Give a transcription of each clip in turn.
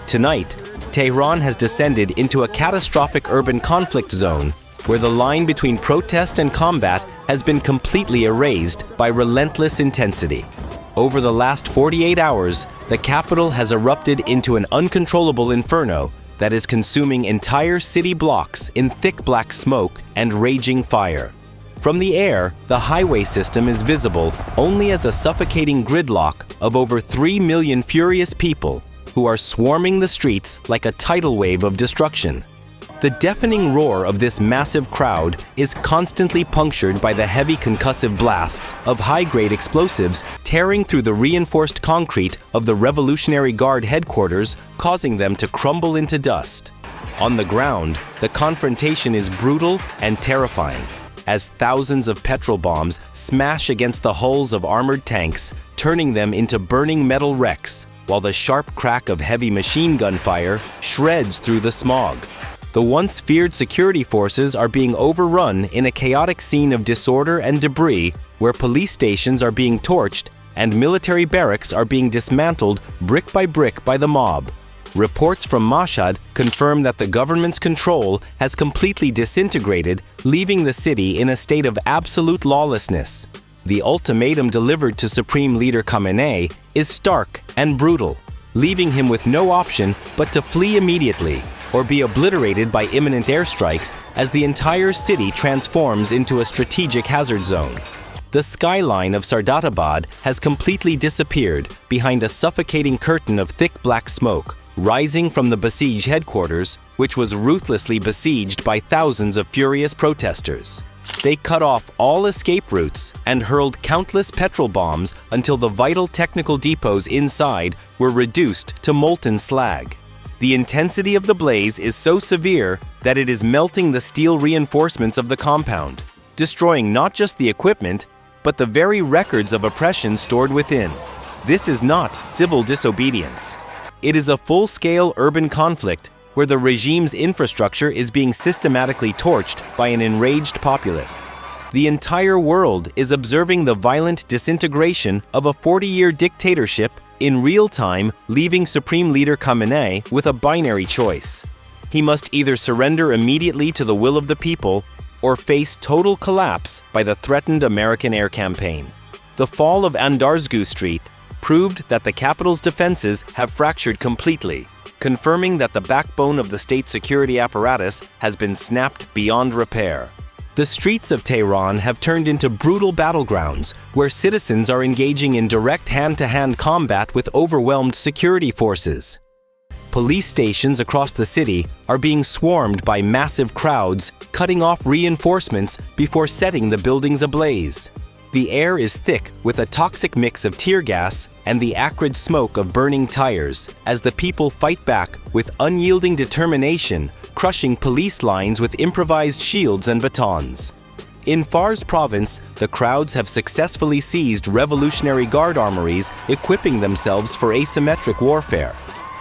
Tonight, Tehran has descended into a catastrophic urban conflict zone where the line between protest and combat has been completely erased by relentless intensity. Over the last 48 hours, the capital has erupted into an uncontrollable inferno that is consuming entire city blocks in thick black smoke and raging fire. From the air, the highway system is visible only as a suffocating gridlock of over 3 million furious people who are swarming the streets like a tidal wave of destruction. The deafening roar of this massive crowd is constantly punctured by the heavy concussive blasts of high-grade explosives tearing through the reinforced concrete of the Revolutionary Guard headquarters, causing them to crumble into dust. On the ground, the confrontation is brutal and terrifying, as thousands of petrol bombs smash against the hulls of armored tanks, turning them into burning metal wrecks, while the sharp crack of heavy machine gun fire shreds through the smog. The once feared security forces are being overrun in a chaotic scene of disorder and debris where police stations are being torched and military barracks are being dismantled brick by the mob. Reports from Mashhad confirm that the government's control has completely disintegrated, leaving the city in a state of absolute lawlessness. The ultimatum delivered to Supreme Leader Khamenei is stark and brutal, leaving him with no option but to flee immediately or be obliterated by imminent airstrikes as the entire city transforms into a strategic hazard zone. The skyline of Sardatabad has completely disappeared behind a suffocating curtain of thick black smoke, rising from the Basij headquarters, which was ruthlessly besieged by thousands of furious protesters. They cut off all escape routes and hurled countless petrol bombs until the vital technical depots inside were reduced to molten slag. The intensity of the blaze is so severe that it is melting the steel reinforcements of the compound, destroying not just the equipment, but the very records of oppression stored within. This is not civil disobedience. It is a full-scale urban conflict where the regime's infrastructure is being systematically torched by an enraged populace. The entire world is observing the violent disintegration of a 40-year dictatorship in real time, leaving Supreme Leader Khamenei with a binary choice. He must either surrender immediately to the will of the people or face total collapse by the threatened American air campaign. The fall of Andarzgu Street proved that the capital's defenses have fractured completely, confirming that the backbone of the state security apparatus has been snapped beyond repair. The streets of Tehran have turned into brutal battlegrounds where citizens are engaging in direct hand-to-hand combat with overwhelmed security forces. Police stations across the city are being swarmed by massive crowds, cutting off reinforcements before setting the buildings ablaze. The air is thick with a toxic mix of tear gas and the acrid smoke of burning tires as the people fight back with unyielding determination, crushing police lines with improvised shields and batons. In Fars province, the crowds have successfully seized Revolutionary Guard armories, equipping themselves for asymmetric warfare.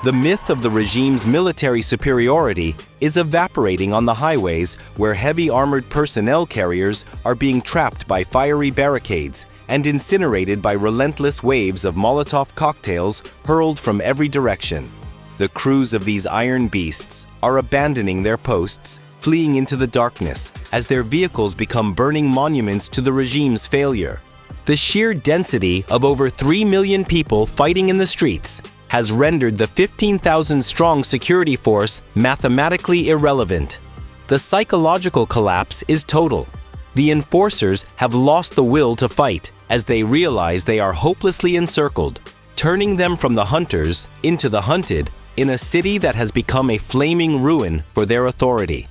The myth of the regime's military superiority is evaporating on the highways where heavy armored personnel carriers are being trapped by fiery barricades and incinerated by relentless waves of Molotov cocktails hurled from every direction. The crews of these iron beasts are abandoning their posts, fleeing into the darkness as their vehicles become burning monuments to the regime's failure. The sheer density of over 3 million people fighting in the streets has rendered the 15,000-strong security force mathematically irrelevant. The psychological collapse is total. The enforcers have lost the will to fight as they realize they are hopelessly encircled, turning them from the hunters into the hunted in a city that has become a flaming ruin for their authority.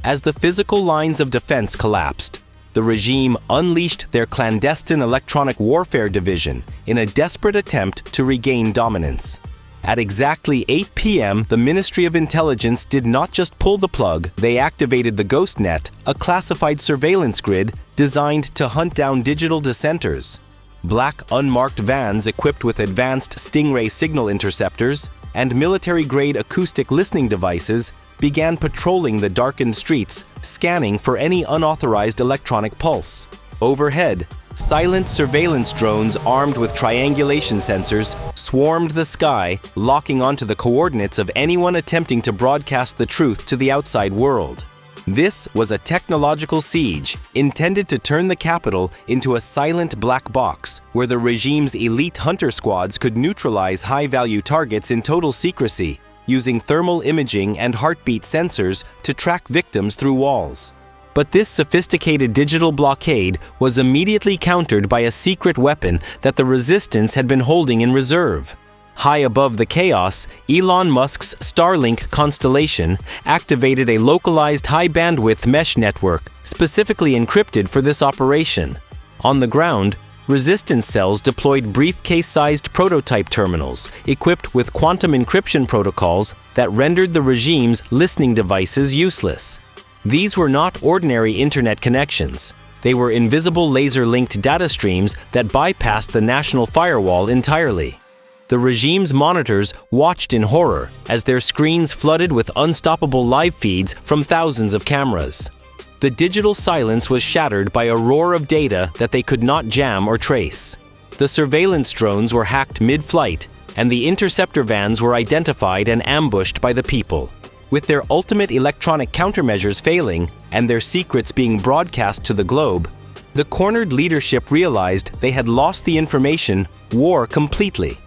As the physical lines of defense collapsed, the regime unleashed their clandestine electronic warfare division in a desperate attempt to regain dominance. At exactly 8 p.m., the Ministry of Intelligence did not just pull the plug, they activated the Ghost Net, a classified surveillance grid designed to hunt down digital dissenters. Black, unmarked vans equipped with advanced Stingray signal interceptors and military-grade acoustic listening devices began patrolling the darkened streets, scanning for any unauthorized electronic pulse. Overhead, silent surveillance drones armed with triangulation sensors swarmed the sky, locking onto the coordinates of anyone attempting to broadcast the truth to the outside world. This was a technological siege intended to turn the capital into a silent black box where the regime's elite hunter squads could neutralize high-value targets in total secrecy, using thermal imaging and heartbeat sensors to track victims through walls. But this sophisticated digital blockade was immediately countered by a secret weapon that the resistance had been holding in reserve. High above the chaos, Elon Musk's Starlink constellation activated a localized high-bandwidth mesh network specifically encrypted for this operation. On the ground, resistance cells deployed briefcase-sized prototype terminals equipped with quantum encryption protocols that rendered the regime's listening devices useless. These were not ordinary internet connections. They were invisible laser-linked data streams that bypassed the national firewall entirely. The regime's monitors watched in horror as their screens flooded with unstoppable live feeds from thousands of cameras. The digital silence was shattered by a roar of data that they could not jam or trace. The surveillance drones were hacked mid-flight, and the interceptor vans were identified and ambushed by the people. With their ultimate electronic countermeasures failing and their secrets being broadcast to the globe, the cornered leadership realized they had lost the information war completely.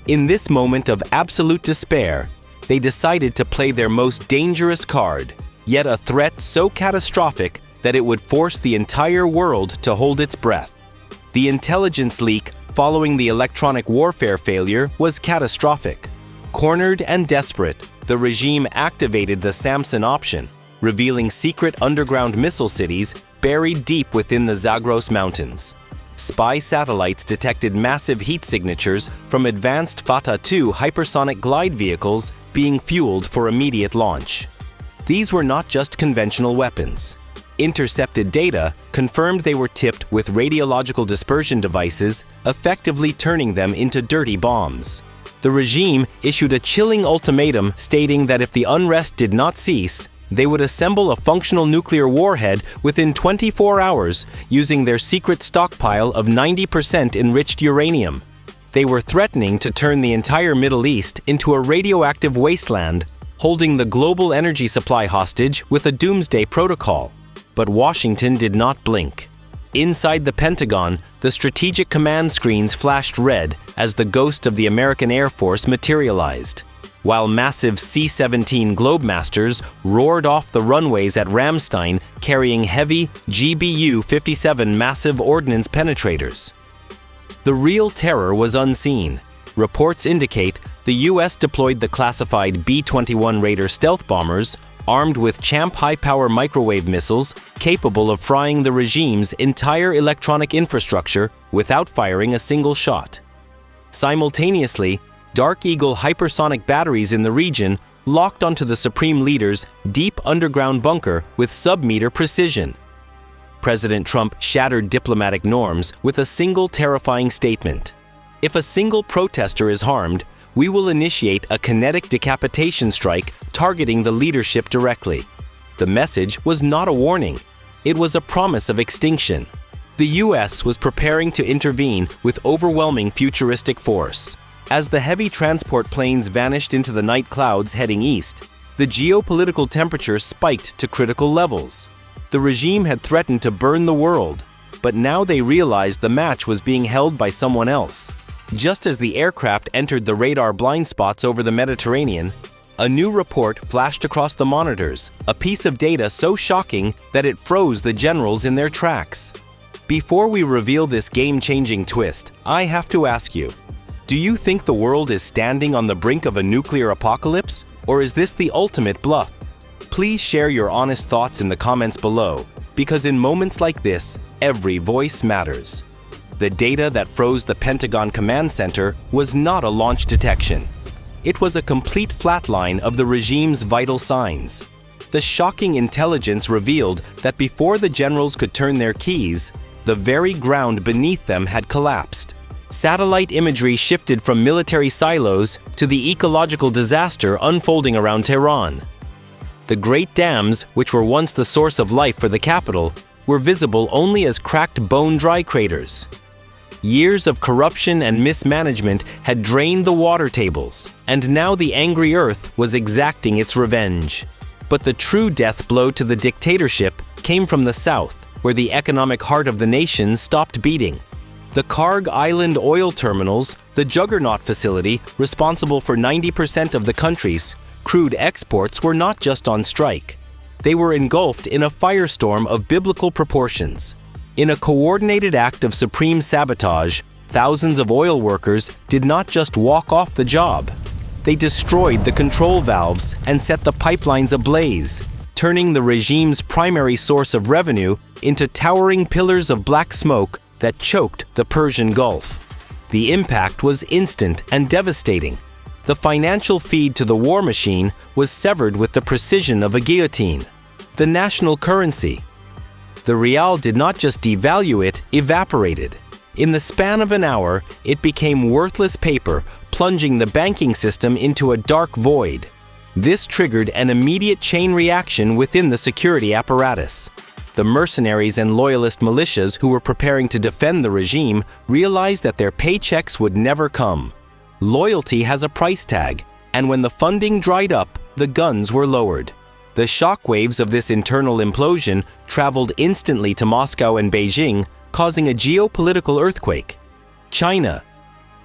In this moment of absolute despair, they decided to play their most dangerous card, yet a threat so catastrophic that it would force the entire world to hold its breath. The intelligence leak following the electronic warfare failure was catastrophic. Cornered and desperate, the regime activated the Samson Option, revealing secret underground missile cities buried deep within the Zagros Mountains. Spy satellites detected massive heat signatures from advanced Fatah II hypersonic glide vehicles being fueled for immediate launch. These were not just conventional weapons. Intercepted data confirmed they were tipped with radiological dispersion devices, effectively turning them into dirty bombs. The regime issued a chilling ultimatum stating that if the unrest did not cease, they would assemble a functional nuclear warhead within 24 hours using their secret stockpile of 90% enriched uranium. They were threatening to turn the entire Middle East into a radioactive wasteland, holding the global energy supply hostage with a doomsday protocol. But Washington did not blink. Inside the Pentagon, the strategic command screens flashed red as the ghost of the American Air Force materialized. While massive C-17 Globemasters roared off the runways at Ramstein carrying heavy GBU-57 massive ordnance penetrators. The real terror was unseen. Reports indicate the US deployed the classified B-21 Raider stealth bombers, armed with Champ high-power microwave missiles capable of frying the regime's entire electronic infrastructure without firing a single shot. Simultaneously, Dark Eagle hypersonic batteries in the region locked onto the Supreme Leader's deep underground bunker with sub-meter precision. President Trump shattered diplomatic norms with a single terrifying statement. If a single protester is harmed, we will initiate a kinetic decapitation strike targeting the leadership directly. The message was not a warning. It was a promise of extinction. The US was preparing to intervene with overwhelming futuristic force. As the heavy transport planes vanished into the night clouds heading east, the geopolitical temperature spiked to critical levels. The regime had threatened to burn the world, but now they realized the match was being held by someone else. Just as the aircraft entered the radar blind spots over the Mediterranean, a new report flashed across the monitors, a piece of data so shocking that it froze the generals in their tracks. Before we reveal this game-changing twist, I have to ask you, do you think the world is standing on the brink of a nuclear apocalypse, or is this the ultimate bluff? Please share your honest thoughts in the comments below, because in moments like this, every voice matters. The data that froze the Pentagon Command Center was not a launch detection. It was a complete flatline of the regime's vital signs. The shocking intelligence revealed that before the generals could turn their keys, the very ground beneath them had collapsed. Satellite imagery shifted from military silos to the ecological disaster unfolding around Tehran. The great dams, which were once the source of life for the capital, were visible only as cracked bone-dry craters. Years of corruption and mismanagement had drained the water tables, and now the angry Earth was exacting its revenge. But the true death blow to the dictatorship came from the south, where the economic heart of the nation stopped beating. The Kharg Island oil terminals, the juggernaut facility responsible for 90% of the country's crude exports, were not just on strike. They were engulfed in a firestorm of biblical proportions. In a coordinated act of supreme sabotage, thousands of oil workers did not just walk off the job. They destroyed the control valves and set the pipelines ablaze, turning the regime's primary source of revenue into towering pillars of black smoke that choked the Persian Gulf. The impact was instant and devastating. The financial feed to the war machine was severed with the precision of a guillotine. The national currency. The rial did not just devalue, it evaporated. In the span of an hour, it became worthless paper, plunging the banking system into a dark void. This triggered an immediate chain reaction within the security apparatus. The mercenaries and loyalist militias who were preparing to defend the regime realized that their paychecks would never come. Loyalty has a price tag, and when the funding dried up, the guns were lowered. The shockwaves of this internal implosion traveled instantly to Moscow and Beijing, causing a geopolitical earthquake. China,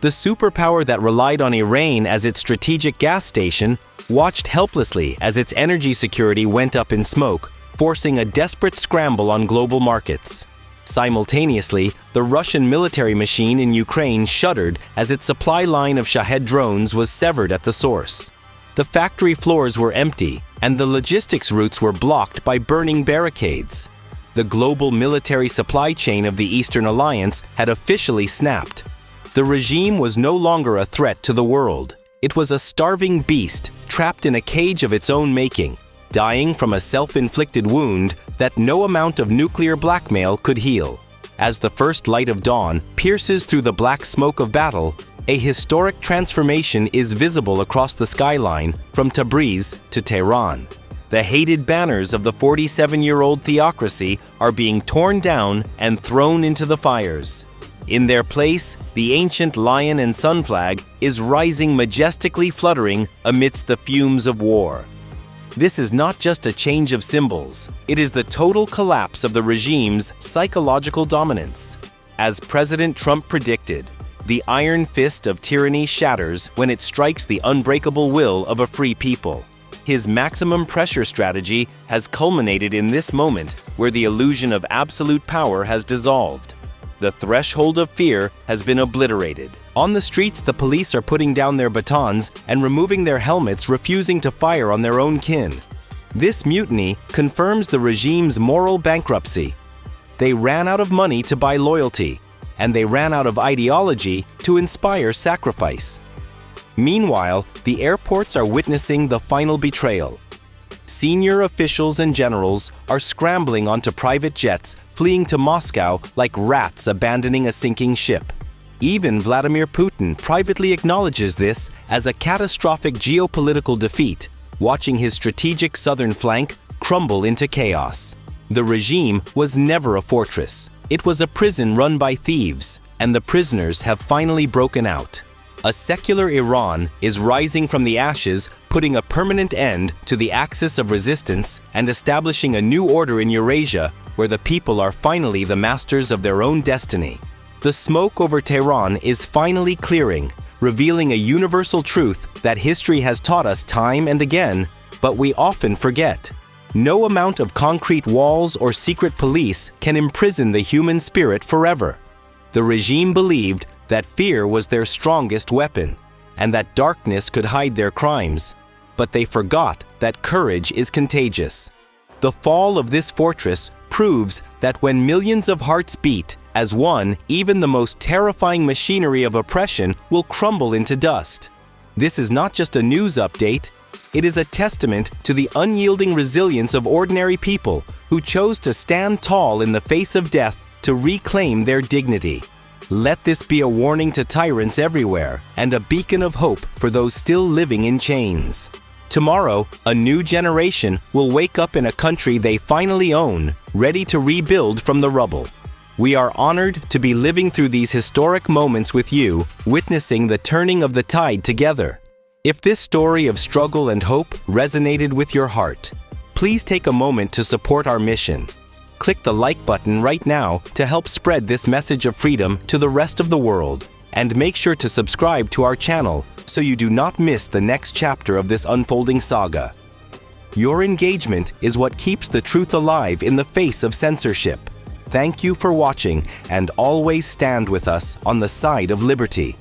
the superpower that relied on Iran as its strategic gas station, watched helplessly as its energy security went up in smoke, forcing a desperate scramble on global markets. Simultaneously, the Russian military machine in Ukraine shuddered as its supply line of Shahed drones was severed at the source. The factory floors were empty, and the logistics routes were blocked by burning barricades. The global military supply chain of the Eastern Alliance had officially snapped. The regime was no longer a threat to the world. It was a starving beast trapped in a cage of its own making, dying from a self-inflicted wound that no amount of nuclear blackmail could heal. As the first light of dawn pierces through the black smoke of battle, a historic transformation is visible across the skyline from Tabriz to Tehran. The hated banners of the 47-year-old theocracy are being torn down and thrown into the fires. In their place, the ancient lion and sun flag is rising majestically fluttering amidst the fumes of war. This is not just a change of symbols, it is the total collapse of the regime's psychological dominance. As President Trump predicted, the iron fist of tyranny shatters when it strikes the unbreakable will of a free people. His maximum pressure strategy has culminated in this moment where the illusion of absolute power has dissolved. The threshold of fear has been obliterated. On the streets, the police are putting down their batons and removing their helmets, refusing to fire on their own kin. This mutiny confirms the regime's moral bankruptcy. They ran out of money to buy loyalty, and they ran out of ideology to inspire sacrifice. Meanwhile, the airports are witnessing the final betrayal. Senior officials and generals are scrambling onto private jets, fleeing to Moscow like rats abandoning a sinking ship. Even Vladimir Putin privately acknowledges this as a catastrophic geopolitical defeat, watching his strategic southern flank crumble into chaos. The regime was never a fortress. It was a prison run by thieves, and the prisoners have finally broken out. A secular Iran is rising from the ashes, putting a permanent end to the axis of resistance and establishing a new order in Eurasia where the people are finally the masters of their own destiny. The smoke over Tehran is finally clearing, revealing a universal truth that history has taught us time and again, but we often forget. No amount of concrete walls or secret police can imprison the human spirit forever. The regime believed that fear was their strongest weapon, and that darkness could hide their crimes, but they forgot that courage is contagious. The fall of this fortress proves that when millions of hearts beat as one, even the most terrifying machinery of oppression will crumble into dust. This is not just a news update, it is a testament to the unyielding resilience of ordinary people who chose to stand tall in the face of death to reclaim their dignity. Let this be a warning to tyrants everywhere and a beacon of hope for those still living in chains. Tomorrow, a new generation will wake up in a country they finally own, ready to rebuild from the rubble. We are honored to be living through these historic moments with you, witnessing the turning of the tide together. If this story of struggle and hope resonated with your heart, please take a moment to support our mission. Click the like button right now to help spread this message of freedom to the rest of the world. And make sure to subscribe to our channel so you do not miss the next chapter of this unfolding saga. Your engagement is what keeps the truth alive in the face of censorship. Thank you for watching, and always stand with us on the side of liberty.